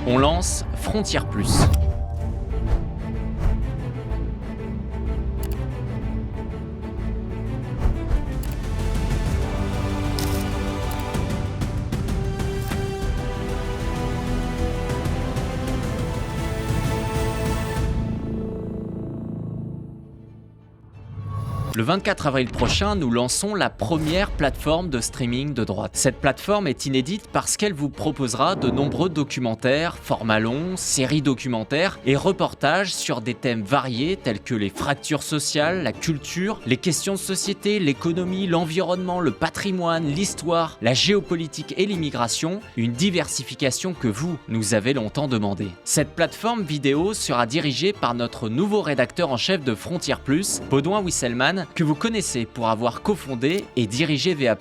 On lance Frontières Plus. Le 24 avril prochain, nous lançons la première plateforme de streaming de droite. Cette plateforme est inédite parce qu'elle vous proposera de nombreux documentaires, formats longs, séries documentaires et reportages sur des thèmes variés tels que les fractures sociales, la culture, les questions de société, l'économie, l'environnement, le patrimoine, l'histoire, la géopolitique et l'immigration, une diversification que vous nous avez longtemps demandé. Cette plateforme vidéo sera dirigée par notre nouveau rédacteur en chef de Frontières Plus, Baudouin Wisselman, que vous connaissez pour avoir cofondé et dirigé VA+,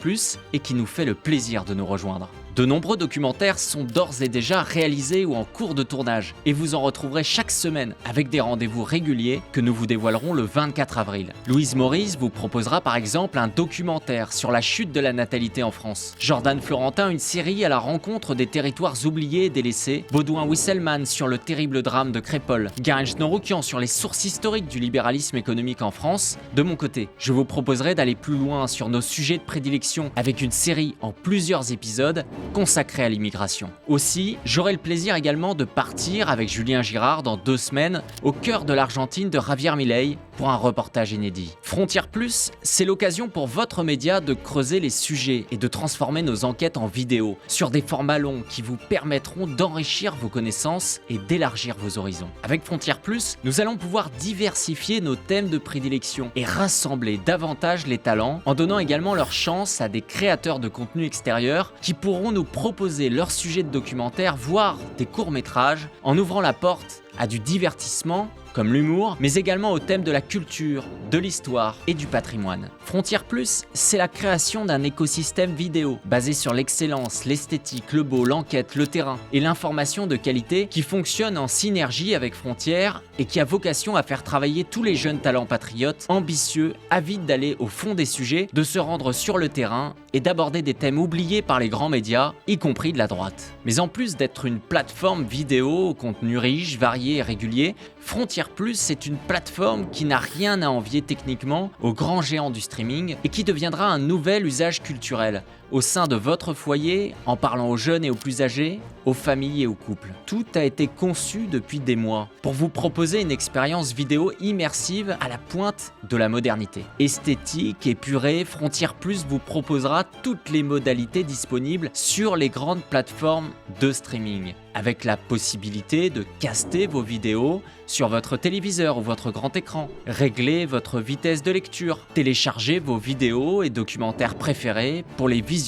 et qui nous fait le plaisir de nous rejoindre. De nombreux documentaires sont d'ores et déjà réalisés ou en cours de tournage, et vous en retrouverez chaque semaine avec des rendez-vous réguliers que nous vous dévoilerons le 24 avril. Louise Maurice vous proposera par exemple un documentaire sur la chute de la natalité en France. Jordan Florentin, une série à la rencontre des territoires oubliés et délaissés. Baudouin Wisselman sur le terrible drame de Crépol. Garinch Noroukian sur les sources historiques du libéralisme économique en France. De mon côté, je vous proposerai d'aller plus loin sur nos sujets de prédilection avec une série en plusieurs épisodes consacré à l'immigration. Aussi, j'aurai le plaisir également de partir avec Julien Girard dans 2 semaines au cœur de l'Argentine de Javier Milei pour un reportage inédit. Frontières Plus, c'est l'occasion pour votre média de creuser les sujets et de transformer nos enquêtes en vidéo sur des formats longs qui vous permettront d'enrichir vos connaissances et d'élargir vos horizons. Avec Frontières Plus, nous allons pouvoir diversifier nos thèmes de prédilection et rassembler davantage les talents en donnant également leur chance à des créateurs de contenu extérieur qui pourront nous proposer leurs sujets de documentaire, voire des courts-métrages, en ouvrant la porte à du divertissement comme l'humour, mais également au thème de la culture, de l'histoire et du patrimoine. Frontières Plus, c'est la création d'un écosystème vidéo basé sur l'excellence, l'esthétique, le beau, l'enquête, le terrain et l'information de qualité qui fonctionne en synergie avec Frontières et qui a vocation à faire travailler tous les jeunes talents patriotes, ambitieux, avides d'aller au fond des sujets, de se rendre sur le terrain et d'aborder des thèmes oubliés par les grands médias, y compris de la droite. Mais en plus d'être une plateforme vidéo au contenu riche, varié et régulier, Frontières Plus, c'est une plateforme qui n'a rien à envier techniquement aux grands géants du streaming et qui deviendra un nouvel usage culturel au sein de votre foyer, en parlant aux jeunes et aux plus âgés, aux familles et aux couples. Tout a été conçu depuis des mois pour vous proposer une expérience vidéo immersive à la pointe de la modernité. Esthétique, épurée, Frontières Plus vous proposera toutes les modalités disponibles sur les grandes plateformes de streaming, avec la possibilité de caster vos vidéos sur votre téléviseur ou votre grand écran, régler votre vitesse de lecture, télécharger vos vidéos et documentaires préférés pour les visionner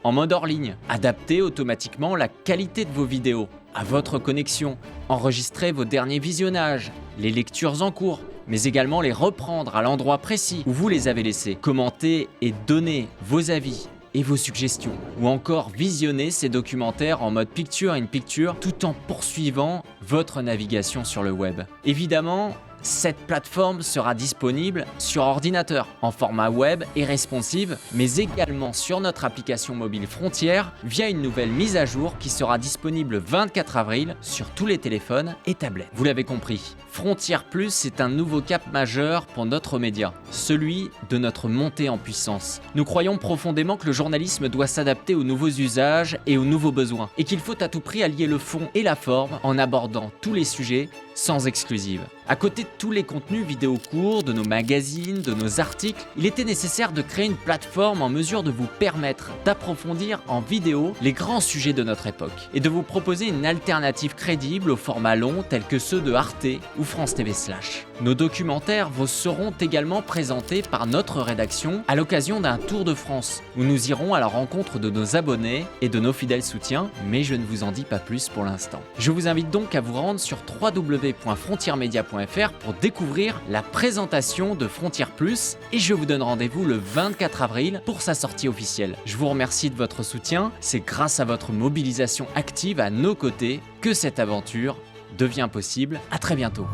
en mode hors ligne, adapter automatiquement la qualité de vos vidéos à votre connexion, enregistrer vos derniers visionnages, les lectures en cours, mais également les reprendre à l'endroit précis où vous les avez laissés, commenter et donner vos avis et vos suggestions, ou encore visionner ces documentaires en mode picture in picture tout en poursuivant votre navigation sur le web. Évidemment, cette plateforme sera disponible sur ordinateur, en format web et responsive, mais également sur notre application mobile Frontières via une nouvelle mise à jour qui sera disponible le 24 avril sur tous les téléphones et tablettes. Vous l'avez compris, Frontières Plus est un nouveau cap majeur pour notre média, celui de notre montée en puissance. Nous croyons profondément que le journalisme doit s'adapter aux nouveaux usages et aux nouveaux besoins, et qu'il faut à tout prix allier le fond et la forme en abordant tous les sujets sans exclusive. À côté de tous les contenus vidéo courts, de nos magazines, de nos articles, il était nécessaire de créer une plateforme en mesure de vous permettre d'approfondir en vidéo les grands sujets de notre époque et de vous proposer une alternative crédible aux formats longs tels que ceux de Arte ou France TV Slash. Nos documentaires vous seront également présentés par notre rédaction à l'occasion d'un tour de France où nous irons à la rencontre de nos abonnés et de nos fidèles soutiens, mais je ne vous en dis pas plus pour l'instant. Je vous invite donc à vous rendre sur www.frontiersmedia.fr pour découvrir la présentation de Frontières Plus et je vous donne rendez-vous le 24 avril pour sa sortie officielle. Je vous remercie de votre soutien, c'est grâce à votre mobilisation active à nos côtés que cette aventure devient possible. À très bientôt.